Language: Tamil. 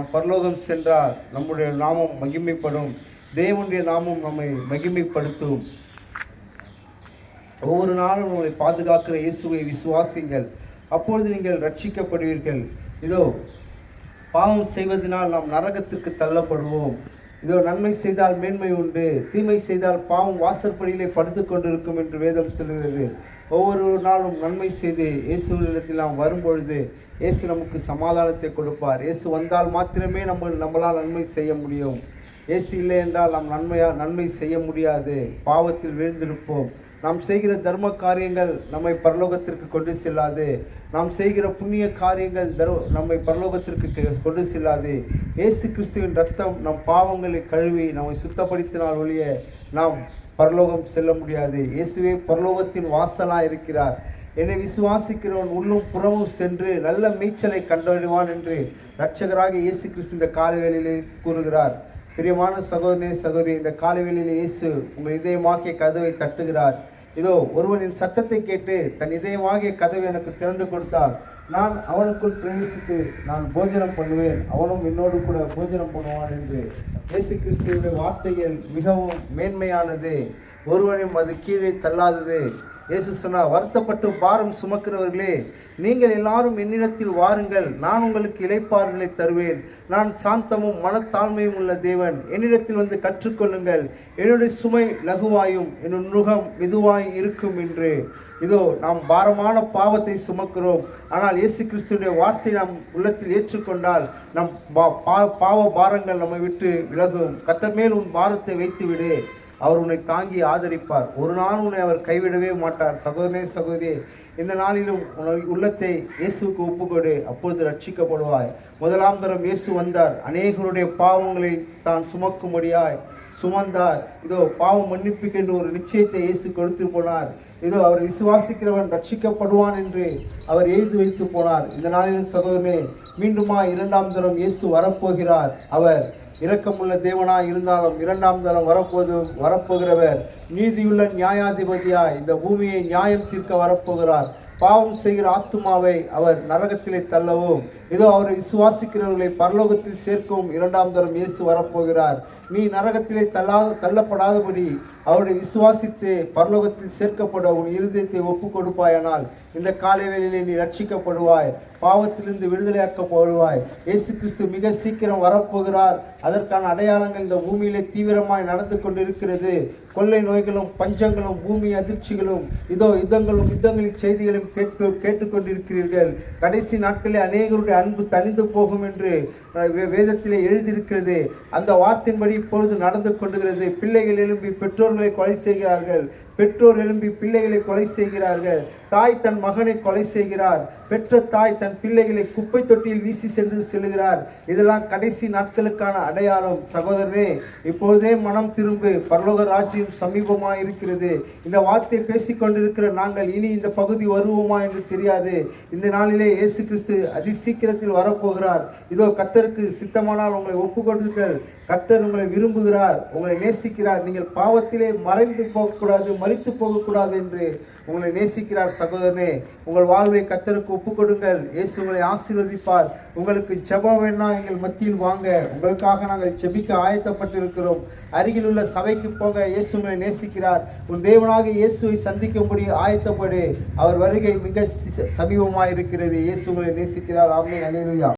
நாம் பரலோகம் சென்றால் நம்முடைய நாமம் மகிமைப்படும், தேவனுடைய நாமம் நம்மை மகிமைப்படுத்தும். ஒவ்வொரு நாளும் உங்களை பாதுகாக்கிற இயேசுவை விசுவாசிங்கள், அப்பொழுது நீங்கள் ரட்சிக்கப்படுவீர்கள். இதோ பாவம் செய்வதனால் நாம் நரகத்திற்கு தள்ளப்படுவோம். இதோ நன்மை செய்தால் மேன்மை உண்டு, தீமை செய்தால் பாவம் வாசற்படியிலே படுத்து கொண்டிருக்கும் என்று வேதம் சொல்கிறது. ஒவ்வொரு நாளும் நன்மை செய்து இயேசுவினிடத்தில் நாம் வரும்பொழுது இயேசு நமக்கு சமாதானத்தை கொடுப்பார். இயேசு வந்தால் மாத்திரமே நம்மளால் நன்மை செய்ய முடியும். இயேசு இல்லை என்றால் நாம் நன்மை செய்ய முடியாது. பாவத்தில் வீழ்ந்திருப்போம். நாம் செய்கிற தர்ம காரியங்கள் நம்மை பரலோகத்திற்கு கொண்டு செல்லாது. நாம் செய்கிற புண்ணிய காரியங்கள் நம்மை பரலோகத்திற்கு கொண்டு செல்லாது. இயேசு கிறிஸ்துவின் ரத்தம் நம் பாவங்களை கழுவி நம்மை சுத்தப்படுத்தினால் ஒழிய நாம் பரலோகம் செல்ல முடியாது. இயேசுவே பரலோகத்தின் வாசலாக இருக்கிறார். என்னை விசுவாசிக்கிறவன் உள்ளும் புறமும் சென்று நல்ல மேய்ச்சலை கண்டறிவான் என்று இரட்சகராக இயேசு கிறிஸ்து இந்த காலவேளையிலே கூறுகிறார். பிரியமான சகோதரனே சகோதரி, இந்த காலவேளையிலே இயேசு உங்கள் இதயமாகிய கதவை தட்டுகிறார். இதோ ஒருவனின் சத்தத்தை கேட்டு தன் இதயமாகிய கதவை எனக்கு திறந்து கொடுத்தால் நான் அவனுக்குள் பிரவேசித்து நான் போஜனம் பண்ணுவேன், அவனும் என்னோடு கூட போஜனம் பண்ணுவான் என்று இயேசு கிறிஸ்துவினுடைய வார்த்தைகள் மிகவும் மேன்மையானது, ஒருவனையும் அது கீழே தள்ளாதது. இயேசு சொன்னார், வருத்தப்பட்டு பாரம் சுமக்கிறவர்களே, நீங்கள் எல்லாரும் என்னிடத்தில் வாருங்கள், நான் உங்களுக்கு இளைப்பாறுதலை தருவேன். நான் சாந்தமும் மனத்தாழ்மையும் உள்ள தேவன், என்னிடத்தில் வந்து கற்றுக்கொள்ளுங்கள், என்னுடைய சுமை லகுவாயும் என்னுடைய நுகம் மெதுவாய் இருக்கும் என்று. இதோ நாம் பாரமான பாவத்தை சுமக்கிறோம், ஆனால் இயேசு கிறிஸ்துடைய வார்த்தை நாம் உள்ளத்தில் ஏற்றுக்கொண்டால் நம் பாவ பாரங்கள் நம்மை விட்டு விலகும். கர்த்தர் மேல் உன் பாரத்தை வைத்து விடு, அவர் உன்னை தாங்கி ஆதரிப்பார். ஒரு நாள் உன்னை அவர் கைவிடவே மாட்டார். சகோதரனே சகோதரியே, இந்த நாளிலும் உள்ளத்தை இயேசுக்கு ஒப்புக்கொடு, அப்பொழுது ரட்சிக்கப்படுவாய். முதலாம் தரம் இயேசு வந்தார், அநேகருடைய பாவங்களை தான் சுமக்கும்படியாய் சுமந்தார். இதோ பாவம் மன்னிப்புக்கென்று ஒரு நிச்சயத்தை இயேசு கொடுத்து போனார். இதோ அவர் விசுவாசிக்கிறவன் ரட்சிக்கப்படுவான் என்று அவர் எழுதி வைத்து போனார். இந்த நாளிலும் சகோதரனே, மீண்டுமா இரண்டாம் தரம் இயேசு வரப்போகிறார். அவர் இரக்கமுள்ள தேவனாய் இருந்தாலும் இரண்டாம் தரம் வரப்போகிறவர் நீதியுள்ள நியாயாதிபதியாய் இந்த பூமியை நியாயம் தீர்க்க வரப்போகிறார். பாவம் செய்கிற ஆத்துமாவை அவர் நரகத்திலே தள்ளவும், இதோ அவரை விசுவாசிக்கிறவர்களை பரலோகத்தில் சேர்க்கவும் இரண்டாம் தரம் இயேசு வரப்போகிறார். நீ நரகத்திலே தள்ளப்படாதபடி அவரை விசுவாசித்து பரலோகத்தில் சேர்க்கப்பட உன் இருதயத்தை ஒப்பு கொடுப்பாயானால் இந்த காலை வேளையிலே நீ ரட்சிக்கப்படுவாய், பாவத்திலிருந்து விடுதலையாக்கப்படுவாய். இயேசு கிறிஸ்து மிக சீக்கிரம் வரப்போகிறார். அதற்கான அடையாளங்கள் இந்த பூமியிலே தீவிரமாய் நடந்து கொண்டிருக்கிறது. கொள்ளை நோய்களும் பஞ்சங்களும் பூமி அதிர்ச்சிகளும் இதோ யுத்தங்களின் செய்திகளும் கேட்டுக்கொண்டிருக்கிறீர்கள். கடைசி நாட்களில் அநேகருடைய அன்பு தணிந்து போகும் என்று வேதத்திலே எழுதியிருக்கிறது. அந்த வார்த்தையின்படி இப்பொழுது நடந்து கொண்டிருக்கிறது. பிள்ளைகள் எழும்பி பெற்றோர்களை கொலை செய்கிறார்கள், பெற்றோர் எழும்பி பிள்ளைகளை கொலை செய்கிறார்கள், தாய் தன் மகனை கொலை செய்கிறார், பெற்ற தாய் தன் பிள்ளைகளை குப்பை தொட்டியில் வீசி செல்லுகிறார். இதெல்லாம் கடைசி நாட்களுக்கான அடையாளம். சகோதரனே, இப்பொழுதே மனம் திரும்பு, பரலோக ராஜ்யம் சமீபமாக இருக்கிறது. இந்த வார்த்தை பேசிக்கொண்டிருக்கிற நாங்கள் இனி இந்த பகுதி வருவோமா என்று தெரியாது. இந்த நாளிலே இயேசு கிறிஸ்து அதிசீக்கிரத்தில் வரப்போகிறார். இதோ கர்த்தருக்கு சித்தமானால் உங்களை ஒப்புக்கொடுங்கள். கர்த்தர் உங்களை விரும்புகிறார், உங்களை நேசிக்கிறார். நீங்கள் பாவத்திலே மறைந்து போகக்கூடாது, மரித்து போகக்கூடாது என்று உங்களை நேசிக்கிறார். சகோதரனே, உங்கள் வாழ்வை கர்த்தருக்கு ஒப்புக்கொடுங்கள். இயேசு உங்களை ஆசீர்வதிப்பார். உங்களுக்கு ஜெபம் வேணா எங்கள் மத்தியில் வாங்க, உங்களுக்காக நாங்கள் ஜெபிக்க ஆயத்தப்பட்டிருக்கிறோம். அருகில் உள்ள சபைக்கு போங்க. இயேசு உங்களை நேசிக்கிறார். உன் தேவனாக இயேசுவை சந்திக்கும்படி ஆயத்தப்படு. அவர் வருகை மிக சமீபமாக இருக்கிறது. இயேசு உங்களை நேசிக்கிறார். ஆமென். அல்லேலூயா.